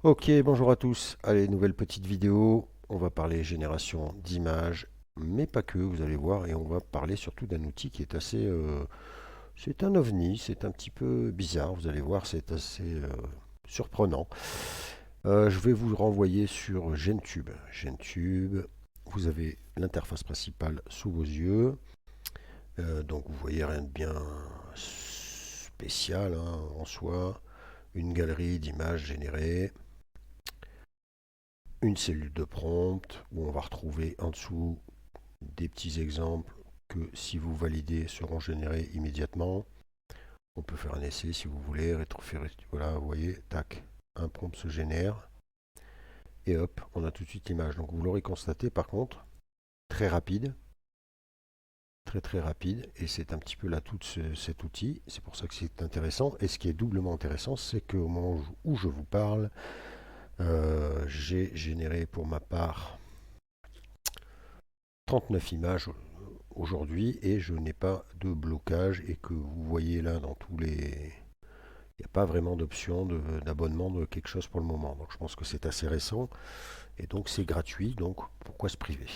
Ok, bonjour à tous. Allez, nouvelle petite vidéo. On va parler génération d'images, mais pas que, vous allez voir. Et on va parler surtout d'un outil qui est assez... c'est un ovni, c'est un petit peu bizarre, vous allez voir, c'est assez surprenant. Je vais vous renvoyer sur GenTube. GenTube, vous avez l'interface principale sous vos yeux. Donc vous voyez rien de bien spécial hein, en soi. Une galerie d'images générées. Une cellule de prompt où on va retrouver en dessous des petits exemples que si vous validez seront générés immédiatement. On peut faire un essai si vous voulez, rétroférer, voilà, vous voyez, tac, un prompt se génère et hop, on a tout de suite l'image. Donc vous l'aurez constaté par contre, très rapide, très rapide et c'est un petit peu l'atout de cet outil, c'est pour ça que c'est intéressant et ce qui est doublement intéressant c'est qu'au moment où je vous parle, j'ai généré pour ma part 39 images aujourd'hui et je n'ai pas de blocage et que vous voyez là dans tous les... Il n'y a pas vraiment d'option d'abonnement de quelque chose pour le moment. Donc je pense que c'est assez récent et donc c'est gratuit. Donc pourquoi se priver?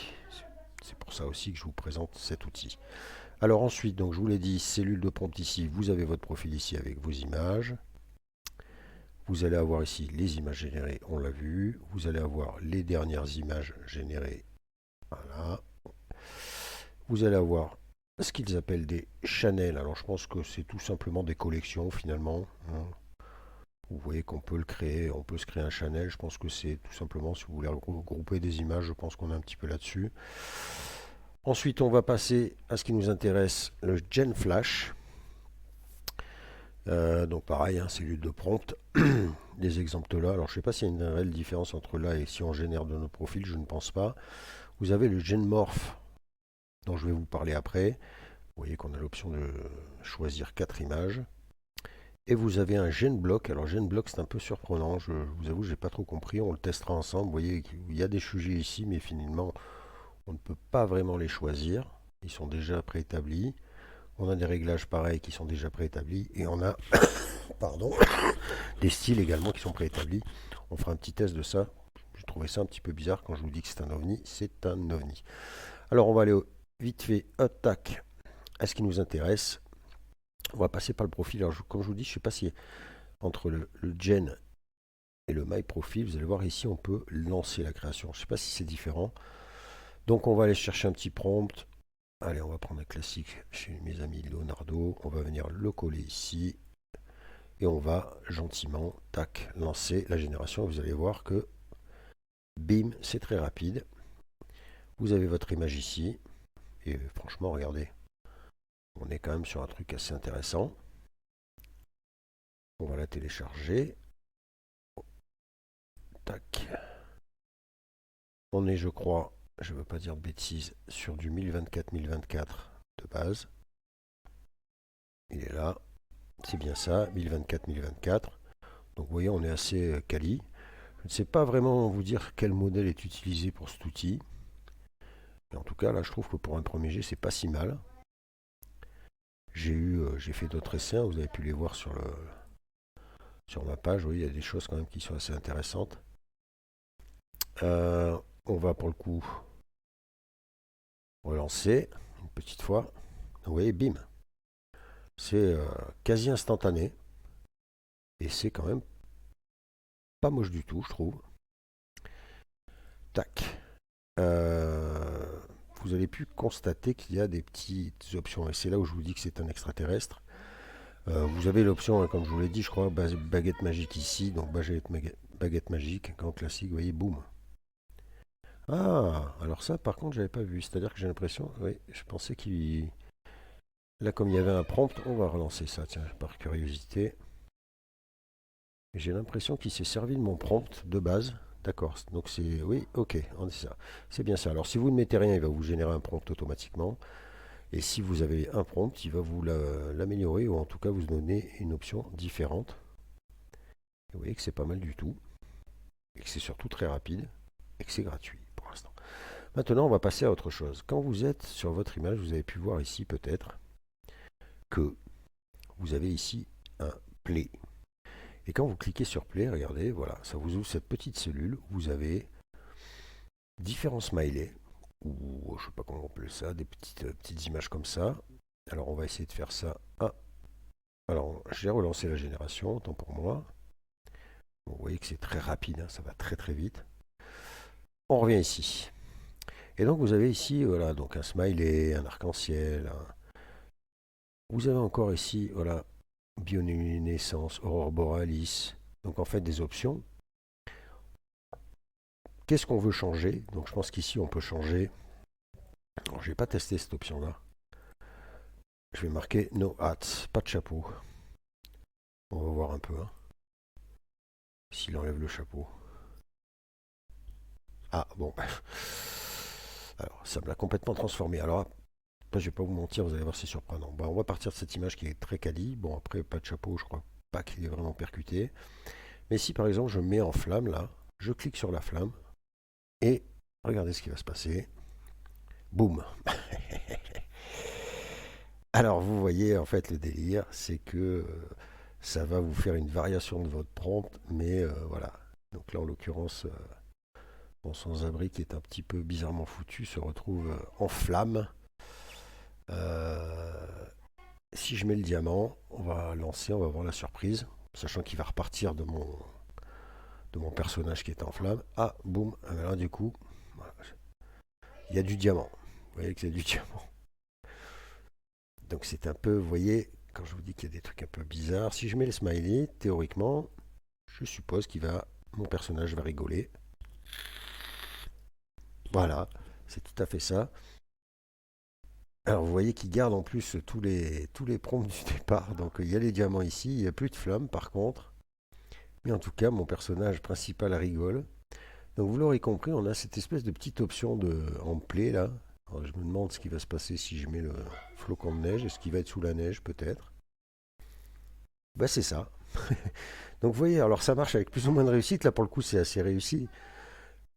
C'est pour ça aussi que je vous présente cet outil. Alors ensuite, donc je vous l'ai dit, cellule de prompt ici, vous avez votre profil ici avec vos images. Vous allez avoir ici les images générées, on l'a vu. Vous allez avoir les dernières images générées. Voilà. Vous allez avoir ce qu'ils appellent des channels. Alors je pense que c'est tout simplement des collections finalement, hein. Vous voyez qu'on peut le créer, on peut se créer un channel. Je pense que c'est tout simplement si vous voulez regrouper des images, je pense qu'on est un petit peu là-dessus. Ensuite, on va passer à ce qui nous intéresse, le Gen Flash. Donc pareil, hein, cellule de prompt. Des exemples là. Alors je ne sais pas s'il y a une réelle différence entre là et si on génère de nos profils, je ne pense pas. Vous avez le Gen Morph dont je vais vous parler après. Vous voyez qu'on a l'option de choisir 4 images. Et vous avez un GenBlock. Alors GenBlock c'est un peu surprenant, je vous avoue je n'ai pas trop compris, on le testera ensemble. Vous voyez qu'il y a des sujets ici, mais finalement on ne peut pas vraiment les choisir. Ils sont déjà préétablis. On a des réglages pareils qui sont déjà préétablis. Et on a pardon, des styles également qui sont préétablis. On fera un petit test de ça. J'ai trouvé ça un petit peu bizarre quand je vous dis que c'est un ovni. C'est un ovni. Alors on va aller vite fait, attaque à ce qui nous intéresse. On va passer par le profil. Alors, comme je vous dis, je ne sais pas si entre le Gen et le My Profile, vous allez voir ici, on peut lancer la création. Je ne sais pas si c'est différent. Donc, on va aller chercher un petit prompt. Allez, on va prendre un classique chez mes amis Leonardo. On va venir le coller ici. Et on va gentiment, tac, lancer la génération. Vous allez voir que, bim, c'est très rapide. Vous avez votre image ici. Et franchement, regardez, on est quand même sur un truc assez intéressant. On va la télécharger. Tac. On est, je crois, je ne veux pas dire de bêtises, sur du 1024-1024 de base. Il est là. C'est bien ça, 1024-1024. Donc vous voyez, on est assez quali. Je ne sais pas vraiment vous dire quel modèle est utilisé pour cet outil. Mais en tout cas, là, je trouve que pour un premier jet, c'est pas si mal. J'ai fait d'autres essais, hein, vous avez pu les voir sur ma page. Oui, il y a des choses quand même qui sont assez intéressantes. On va pour le coup relancer une petite fois. Vous voyez, bim, c'est quasi instantané. Et c'est quand même pas moche du tout, je trouve. Tac. Vous avez pu constater qu'il y a des petites options. Et c'est là où je vous dis que c'est un extraterrestre. Vous avez l'option, hein, comme je vous l'ai dit, je crois, baguette magique ici. Donc baguette magique, grand classique, vous voyez, boum. Ah, alors ça, par contre, j'avais pas vu. C'est-à-dire que j'ai l'impression, oui, je pensais qu'il... Là, comme il y avait un prompt, on va relancer ça, tiens, par curiosité. J'ai l'impression qu'il s'est servi de mon prompt de base. D'accord, donc c'est... Oui, ok, c'est bien ça. Alors si vous ne mettez rien, il va vous générer un prompt automatiquement. Et si vous avez un prompt, il va vous l'améliorer ou en tout cas vous donner une option différente. Et vous voyez que c'est pas mal du tout. Et que c'est surtout très rapide. Et que c'est gratuit pour l'instant. Maintenant, on va passer à autre chose. Quand vous êtes sur votre image, vous avez pu voir ici peut-être que vous avez ici un play. Et quand vous cliquez sur Play, regardez, voilà, ça vous ouvre cette petite cellule où vous avez différents smileys, ou je sais pas comment on appelle ça, des petites images comme ça. Alors on va essayer de faire ça. Ah, alors j'ai relancé la génération, tant pour moi. Bon, vous voyez que c'est très rapide, hein, ça va très très vite. On revient ici. Et donc vous avez ici, voilà, donc un smiley, un arc-en-ciel. Vous avez encore ici, voilà, bioluminescence, aurore borealis. Donc en fait des options. Qu'est-ce qu'on veut changer? Donc je pense qu'ici on peut changer. Alors je vais pas testé cette option-là. Je vais marquer no hats, pas de chapeau. On va voir un peu, hein, s'il enlève le chapeau. Ah bon, alors ça me l'a complètement transformé. Alors après, je vais pas vous mentir, vous allez voir, c'est surprenant. Bon, on va partir de cette image qui est très quali. Bon, après, pas de chapeau, je crois pas qu'il est vraiment percuté. Mais si par exemple je mets en flamme là, je clique sur la flamme et regardez ce qui va se passer. Boum. Alors vous voyez en fait le délire, c'est que ça va vous faire une variation de votre prompt, mais voilà. Donc là en l'occurrence, mon sans-abri qui est un petit peu bizarrement foutu se retrouve en flamme. Euh, Si je mets le diamant, on va lancer, on va voir la surprise, sachant qu'il va repartir de mon personnage qui est en flamme. Ah, boum, ah, ben là du coup, voilà, il y a du diamant. Vous voyez que c'est du diamant. Donc c'est un peu, vous voyez, quand je vous dis qu'il y a des trucs un peu bizarres, si je mets le smiley, théoriquement, je suppose mon personnage va rigoler. Voilà, c'est tout à fait ça. Alors vous voyez qu'il garde en plus tous les prompts du départ. Donc il y a les diamants ici, il n'y a plus de flammes par contre. Mais en tout cas, mon personnage principal rigole. Donc vous l'aurez compris, on a cette espèce de petite option en play là. Alors, je me demande ce qui va se passer si je mets le flocon de neige. Est-ce qu'il va être sous la neige peut-être? Bah c'est ça. Donc vous voyez, alors ça marche avec plus ou moins de réussite. Là pour le coup c'est assez réussi.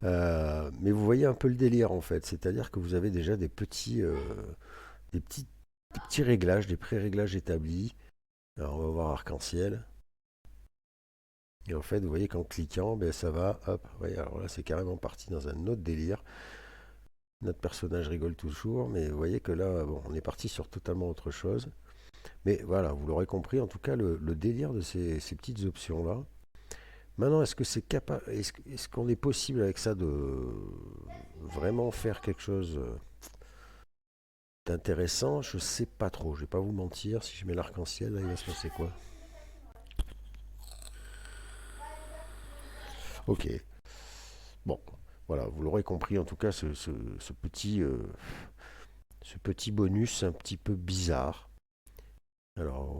Mais vous voyez un peu le délire en fait. C'est-à-dire que vous avez déjà des petits, des petits réglages, des pré-réglages établis. Alors on va voir arc-en-ciel. Et en fait, vous voyez qu'en cliquant, ben, ça va, hop, voyez, alors là c'est carrément parti dans un autre délire. Notre personnage rigole toujours, mais vous voyez que là, bon, on est parti sur totalement autre chose. Mais voilà, vous l'aurez compris, en tout cas, le délire de ces petites options-là. Maintenant, est-ce que c'est capable, est-ce qu'on est possible avec ça de vraiment faire quelque chose d'intéressant? Je sais pas trop, je vais pas vous mentir. Si je mets l'arc-en-ciel, là, il va se passer quoi? Ok, bon, voilà, vous l'aurez compris, en tout cas, ce petit bonus un petit peu bizarre. Alors,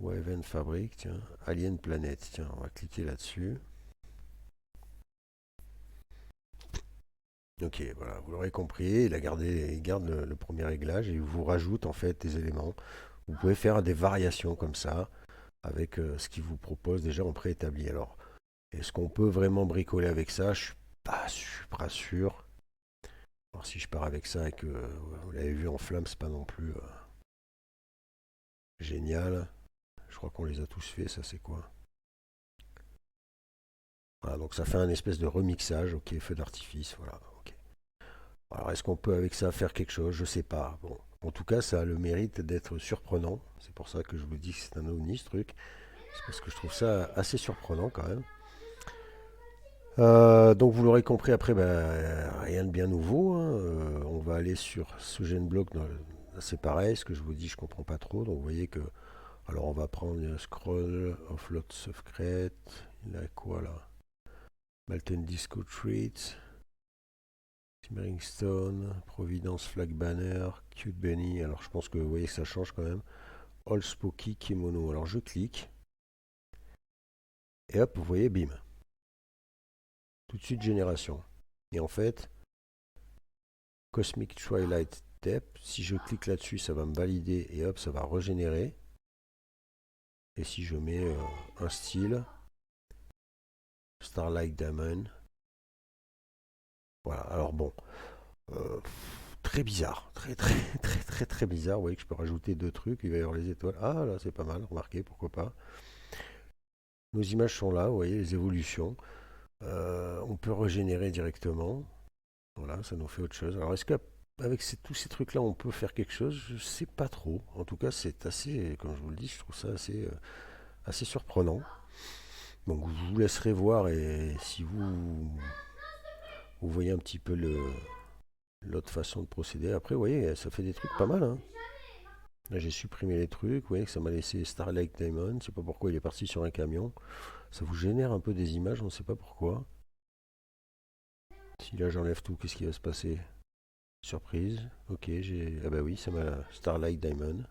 Waven Fabric, tiens, Alien Planet, tiens, on va cliquer là-dessus. Ok, voilà, vous l'aurez compris, il garde le premier réglage et il vous rajoute en fait des éléments. Vous pouvez faire des variations comme ça avec ce qu'il vous propose déjà en préétabli. Alors, est-ce qu'on peut vraiment bricoler avec ça? Je suis pas super sûr. Alors, si je pars avec ça et que vous l'avez vu en flamme, c'est pas non plus génial. Je crois qu'on les a tous fait, ça c'est quoi? Voilà, donc ça fait un espèce de remixage, ok, feu d'artifice, voilà, ok. Alors est-ce qu'on peut avec ça faire quelque chose? Je sais pas. Bon, en tout cas, ça a le mérite d'être surprenant. C'est pour ça que je vous dis que c'est un ovni ce truc. C'est parce que je trouve ça assez surprenant quand même. Donc vous l'aurez compris après, ben, rien de bien nouveau, hein. On va aller sur ce bloc. C'est pareil, ce que je vous dis, je comprends pas trop. Donc vous voyez que, alors on va prendre un scroll of lots of crête. Il a quoi là? Malten Disco Treat, Simmering Stone, Providence Flag Banner, Cute Benny. Alors je pense que vous voyez que ça change quand même. All Spooky Kimono. Alors je clique. Et hop, vous voyez, bim. Tout de suite génération. Et en fait, Cosmic Twilight Depth, si je clique là-dessus, ça va me valider et hop, ça va régénérer. Et si je mets un style, Starlight Diamond. Voilà, alors bon. euh, Très bizarre, très très très très très bizarre. Vous voyez que je peux rajouter deux trucs, il va y avoir les étoiles. Ah là c'est pas mal, remarquez, pourquoi pas. Nos images sont là, vous voyez les évolutions. On peut régénérer directement. Voilà, ça nous fait autre chose. Alors est-ce qu'avec tous ces trucs-là, on peut faire quelque chose? Je sais pas trop. En tout cas, c'est assez, comme je vous le dis, je trouve ça assez surprenant. Donc je vous laisserai voir et si vous voyez un petit peu l'autre façon de procéder. Après, vous voyez, ça fait des trucs pas mal, hein. Là, j'ai supprimé les trucs. Vous voyez que ça m'a laissé Starlight Diamond. Je sais pas pourquoi il est parti sur un camion. Ça vous génère un peu des images, on ne sait pas pourquoi. Si là j'enlève tout, qu'est-ce qui va se passer? Surprise. Ok, j'ai. Ah bah oui, ça m'a Starlight Diamond. Donc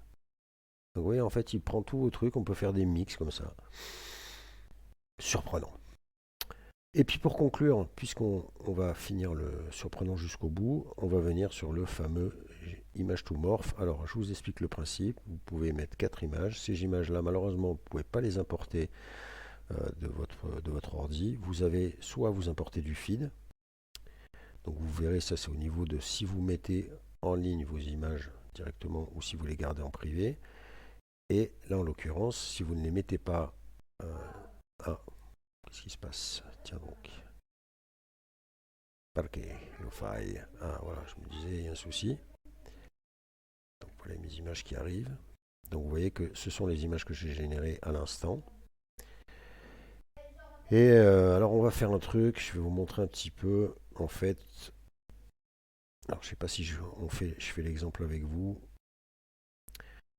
vous voyez, en fait, il prend tous vos trucs. On peut faire des mix comme ça. Surprenant. Et puis pour conclure, puisqu'on va finir le surprenant jusqu'au bout, on va venir sur le fameux image to morph. Alors je vous explique le principe. Vous pouvez mettre 4 images. Ces images-là, malheureusement, vous ne pouvez pas les importer de votre ordi. Vous avez soit vous importez du feed. Donc vous verrez, ça c'est au niveau de si vous mettez en ligne vos images directement ou si vous les gardez en privé. Et là en l'occurrence, si vous ne les mettez pas... ah, qu'est-ce qui se passe? Tiens donc. Parquet, le file. Ah voilà, je me disais, il y a un souci. Donc voilà mes images qui arrivent. Donc vous voyez que ce sont les images que j'ai générées à l'instant. Et alors on va faire un truc, je vais vous montrer un petit peu. En fait, alors je sais pas si je fais l'exemple avec vous.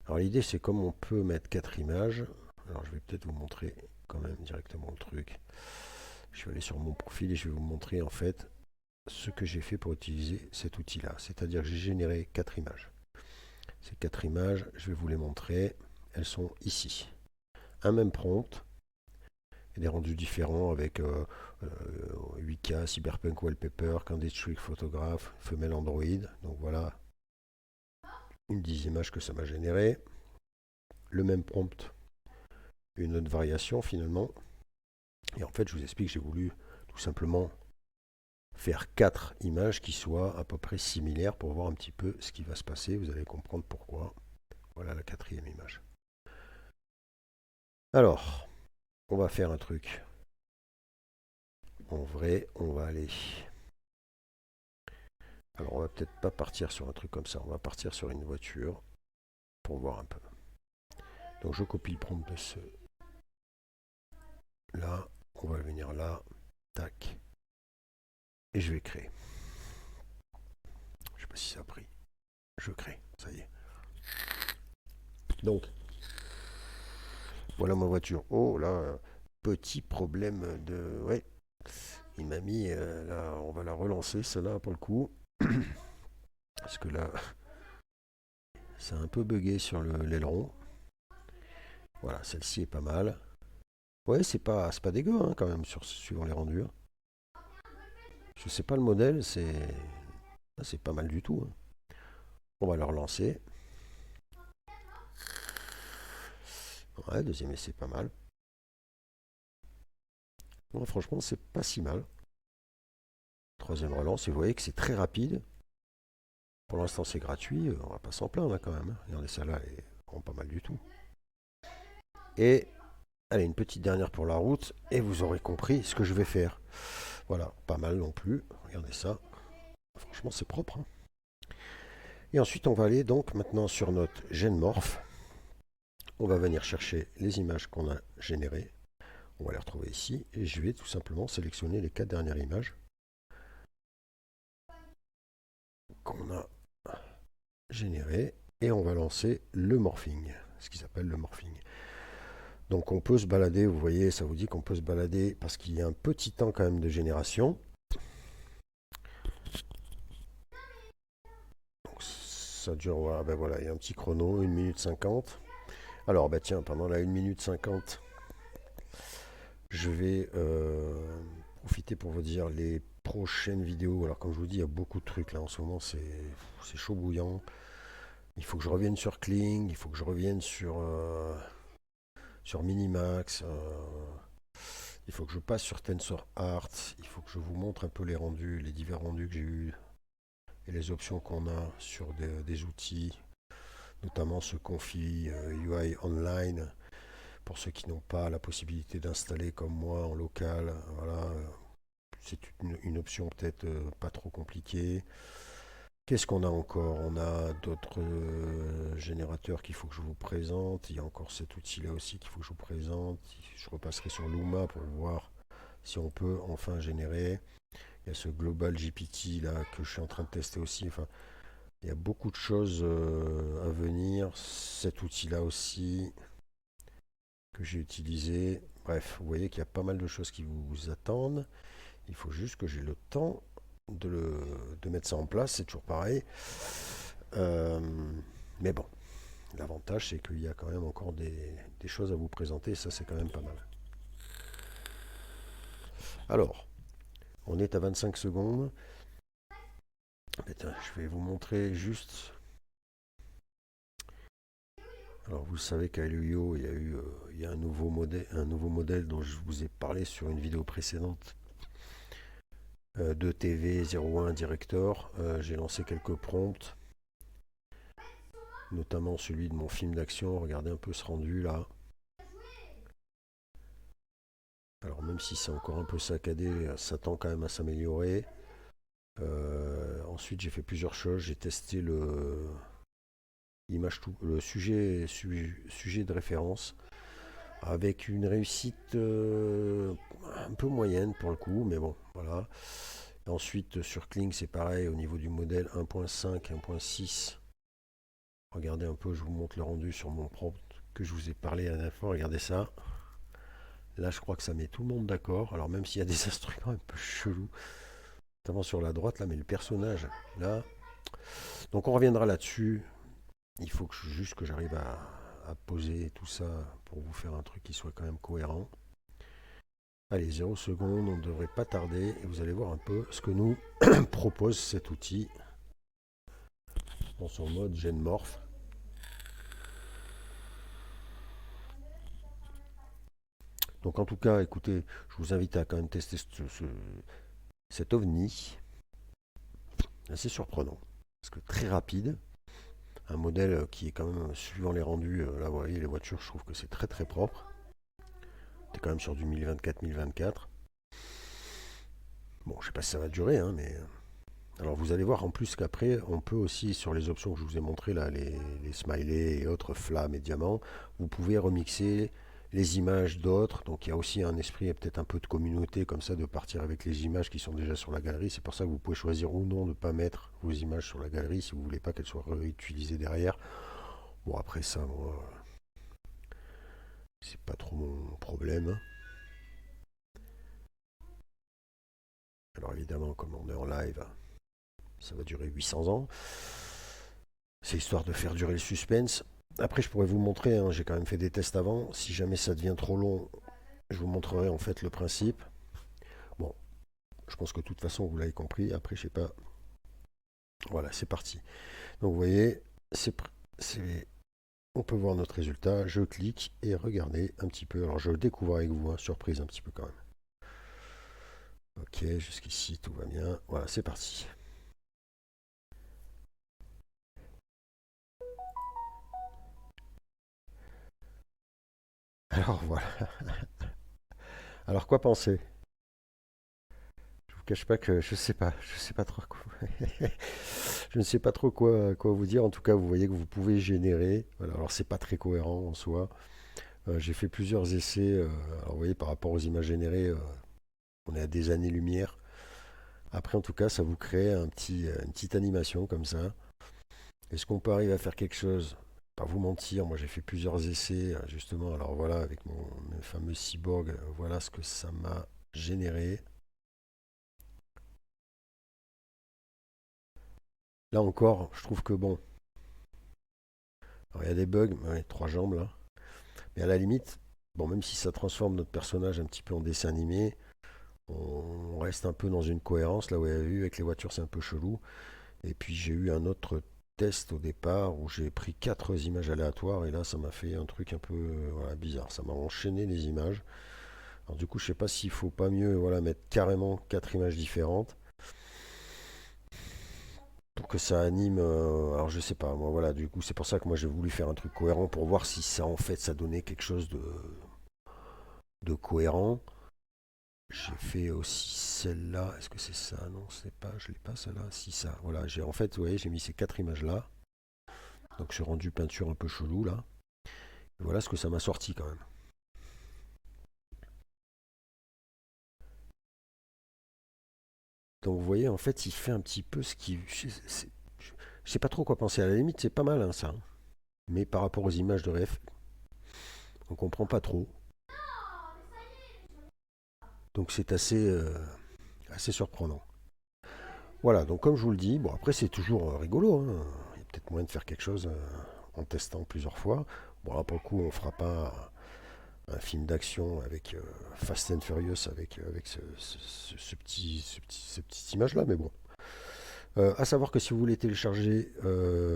Alors l'idée c'est comme on peut mettre 4 images. Alors je vais peut-être vous montrer quand même directement le truc. Je vais aller sur mon profil et je vais vous montrer en fait ce que j'ai fait pour utiliser cet outil-là. C'est-à-dire que j'ai généré 4 images. Ces 4 images, je vais vous les montrer. Elles sont ici. Un même prompt, et des rendus différents avec 8K, Cyberpunk Wallpaper, Candid Trick Photograph, Femelle Android. Donc voilà une des images que ça m'a généré. Le même prompt, une autre variation finalement. Et en fait, je vous explique, j'ai voulu tout simplement faire 4 images qui soient à peu près similaires pour voir un petit peu ce qui va se passer. Vous allez comprendre pourquoi. Voilà la 4e image. Alors, on va faire un truc. En vrai, on va aller... Alors, on va peut-être pas partir sur un truc comme ça. On va partir sur une voiture pour voir un peu. Donc, je copie le prompt de ce... Là, on va venir là. Tac. Et je vais créer. Je sais pas si ça a pris. Je crée. Ça y est. Donc, voilà ma voiture. Oh là, petit problème de... Ouais, il m'a mis... là, on va la relancer, celle-là, pour le coup. Parce que là, c'est un peu bugué sur l'aileron. Voilà, celle-ci est pas mal. Ouais, c'est pas dégueu hein, quand même, suivant les rendus. Je sais pas le modèle, c'est pas mal du tout, hein. On va le relancer. Ouais, deuxième essai, pas mal. Bon, franchement, c'est pas si mal. Troisième relance, et vous voyez que c'est très rapide. Pour l'instant, c'est gratuit, on va pas s'en plaindre hein, quand même, hein. Regardez, ça là, elle est vraiment pas mal du tout. Et, allez, une petite dernière pour la route, et vous aurez compris ce que je vais faire. Voilà, pas mal non plus. Regardez ça. Franchement, c'est propre, hein. Et ensuite, on va aller donc maintenant sur notre GenMorph. On va venir chercher les images qu'on a générées. On va les retrouver ici. Et je vais tout simplement sélectionner les 4 dernières images qu'on a générées. Et on va lancer le morphing, ce qui s'appelle le morphing. Donc on peut se balader, vous voyez, ça vous dit qu'on peut se balader parce qu'il y a un petit temps quand même de génération. Donc ça dure, voilà, ben voilà, il y a un petit chrono, 1 minute 50. Alors, bah tiens, pendant la 1 minute 50, je vais profiter pour vous dire les prochaines vidéos. Alors, comme je vous dis, il y a beaucoup de trucs là en ce moment, c'est chaud bouillant. Il faut que je revienne sur Kling, il faut que je revienne sur Minimax, il faut que je passe sur TensorArt, il faut que je vous montre un peu les rendus, les divers rendus que j'ai eus et les options qu'on a sur des outils, notamment ce Confi UI Online. Pour ceux qui n'ont pas la possibilité d'installer comme moi en local, voilà, c'est une option peut-être pas trop compliquée. Qu'est-ce qu'on a encore? On a d'autres générateurs qu'il faut que je vous présente. Il y a encore cet outil-là aussi qu'il faut que je vous présente. Je repasserai sur Luma pour voir si on peut enfin générer. Il y a ce Global GPT là que je suis en train de tester aussi. Enfin, il y a beaucoup de choses à venir. Cet outil-là aussi que j'ai utilisé. Bref, vous voyez qu'il y a pas mal de choses qui vous attendent. Il faut juste que j'ai le temps de mettre ça en place. C'est toujours pareil. Euh, mais bon, l'avantage c'est qu'il y a quand même encore des choses à vous présenter. Ça, c'est quand même pas mal. Alors, on est à 25 secondes. Attends, je vais vous montrer juste. Alors vous savez qu'à Helio, il y a un nouveau modèle dont je vous ai parlé sur une vidéo précédente de TV 01 Director. J'ai lancé quelques prompts, notamment celui de mon film d'action. Regardez un peu ce rendu là. Alors même si c'est encore un peu saccadé, ça tend quand même à s'améliorer. Ensuite j'ai fait plusieurs choses. J'ai testé le sujet de référence avec une réussite un peu moyenne pour le coup, mais bon, voilà. Ensuite, sur Kling, c'est pareil, au niveau du modèle 1.5, 1.6. Regardez un peu, je vous montre le rendu sur mon prompt que je vous ai parlé la dernière fois. Regardez ça. Là, je crois que ça met tout le monde d'accord. Alors, même s'il y a des instruments un peu chelous, notamment sur la droite, là, mais le personnage, là. Donc, on reviendra là-dessus. Il faut juste que j'arrive à poser tout ça pour vous faire un truc qui soit quand même cohérent. Allez, 0 secondes, on ne devrait pas tarder et vous allez voir un peu ce que nous propose cet outil dans son mode GenMorph. Donc en tout cas, écoutez, je vous invite à quand même tester cet ovni. Assez surprenant, parce que très rapide. Un modèle qui est quand même, suivant les rendus, là vous voyez les voitures, je trouve que c'est très très propre. On est quand même sur du 1024-1024. Bon, je sais pas si ça va durer, hein, mais... Alors vous allez voir en plus qu'après, on peut aussi, sur les options que je vous ai montrées, là, les smileys et autres flammes et diamants, vous pouvez remixer les images d'autres. Donc il y a aussi un esprit, peut-être un peu de communauté, comme ça, de partir avec les images qui sont déjà sur la galerie. C'est pour ça que vous pouvez choisir ou non de ne pas mettre vos images sur la galerie si vous ne voulez pas qu'elles soient réutilisées derrière. Bon, après ça, moi, c'est pas trop mon problème. Alors évidemment, comme on est en live, ça va durer 800 ans. C'est histoire de faire durer le suspense. Après, je pourrais vous montrer, hein, j'ai quand même fait des tests avant. Si jamais ça devient trop long, je vous montrerai en fait le principe. Bon, je pense que de toute façon, vous l'avez compris. Après, je sais pas. Voilà, c'est parti. Donc, vous voyez, on peut voir notre résultat. Je clique et regardez un petit peu. Alors, je découvre avec vous, hein, surprise un petit peu quand même. Ok, jusqu'ici, tout va bien. Voilà, c'est parti. Alors, voilà. Alors, quoi penser? Je vous cache pas que je sais pas trop quoi. Je ne sais pas trop quoi vous dire. En tout cas, vous voyez que vous pouvez générer. Voilà, alors c'est pas très cohérent en soi. J'ai fait plusieurs essais. Alors vous voyez, par rapport aux images générées, on est à des années-lumière. Après, en tout cas, ça vous crée une petite animation comme ça. Est-ce qu'on peut arriver à faire quelque chose? Pas vous mentir, moi j'ai fait plusieurs essais, justement. Alors voilà, avec mes fameux cyborg, voilà ce que ça m'a généré. Là encore, je trouve que bon, alors, il y a des bugs, ouais, trois jambes là. Mais à la limite, bon, même si ça transforme notre personnage un petit peu en dessin animé, on reste un peu dans une cohérence. Là, vous avez vu, avec les voitures, c'est un peu chelou. Et puis, j'ai eu un autre test au départ où j'ai pris quatre images aléatoires et là, ça m'a fait un truc un peu voilà, bizarre. Ça m'a enchaîné les images. Alors, du coup, je sais pas s'il faut pas mieux voilà, mettre carrément quatre images différentes. pour que ça anime. Alors je sais pas, moi voilà, du coup c'est pour ça que moi j'ai voulu faire un truc cohérent pour voir si ça en fait ça donnait quelque chose de cohérent. J'ai fait aussi celle-là. Est-ce que c'est ça? Non, c'est pas. Je l'ai pas celle-là. Si ça. Voilà. J'ai en fait, vous voyez, j'ai mis ces quatre images-là. Donc j'ai rendu peinture un peu chelou là. Et voilà ce que ça m'a sorti quand même. Donc vous voyez, en fait, il fait un petit peu ce qui. Je sais pas trop quoi penser. À la limite, c'est pas mal hein, ça, hein. Mais par rapport aux images de ref, on comprend pas trop. Donc c'est assez surprenant. Voilà, donc comme je vous le dis, bon après c'est toujours rigolo, hein. Il y a peut-être moyen de faire quelque chose en testant plusieurs fois. Bon là pour le coup on fera pas un film d'action avec Fast and Furious avec cette petite image là, mais bon. À savoir que si vous voulez télécharger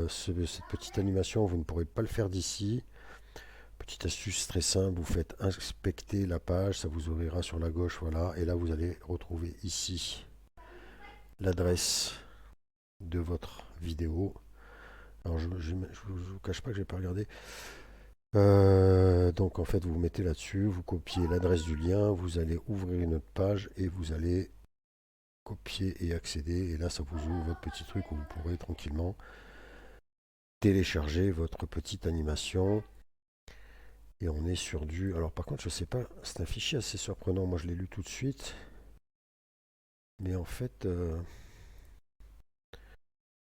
cette petite animation, vous ne pourrez pas le faire d'ici. Petite astuce très simple, vous faites inspecter la page, ça vous ouvrira sur la gauche, voilà, et là vous allez retrouver ici l'adresse de votre vidéo. Alors je vous cache pas que j'ai pas regardé. Donc en fait vous mettez là-dessus, vous copiez l'adresse du lien, vous allez ouvrir une autre page et vous allez copier et accéder. Et là ça vous ouvre votre petit truc où vous pourrez tranquillement télécharger votre petite animation. Et on est sur du... Alors par contre je sais pas, c'est un fichier assez surprenant, moi je l'ai lu tout de suite. Mais en fait,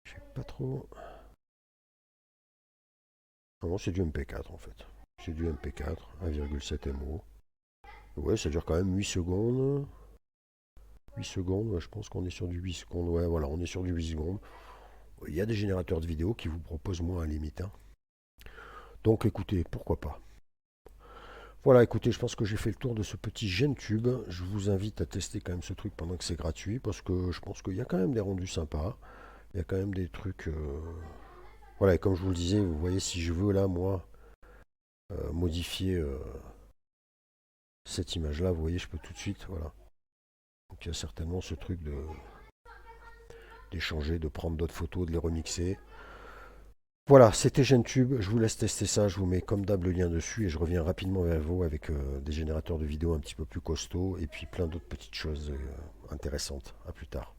je sais pas trop... Non, c'est du MP4 en fait. C'est du MP4, 1,7 MO. Ouais, ça dure quand même 8 secondes. 8 secondes, ouais, je pense qu'on est sur du 8 secondes. Ouais, voilà, on est sur du 8 secondes. Il y a des générateurs de vidéos qui vous proposent moins à la limite, hein. Donc écoutez, pourquoi pas. Voilà, écoutez, je pense que j'ai fait le tour de ce petit GenTube. Je vous invite à tester quand même ce truc pendant que c'est gratuit, parce que je pense qu'il y a quand même des rendus sympas. Il y a quand même des trucs... Voilà, et comme je vous le disais, vous voyez, si je veux là, moi, modifier cette image-là, vous voyez, je peux tout de suite, voilà. Donc il y a certainement ce truc d'échanger, de prendre d'autres photos, de les remixer. Voilà, c'était GenTube, je vous laisse tester ça, je vous mets comme d'hab le lien dessus et je reviens rapidement vers vous avec des générateurs de vidéos un petit peu plus costauds et puis plein d'autres petites choses intéressantes. À plus tard.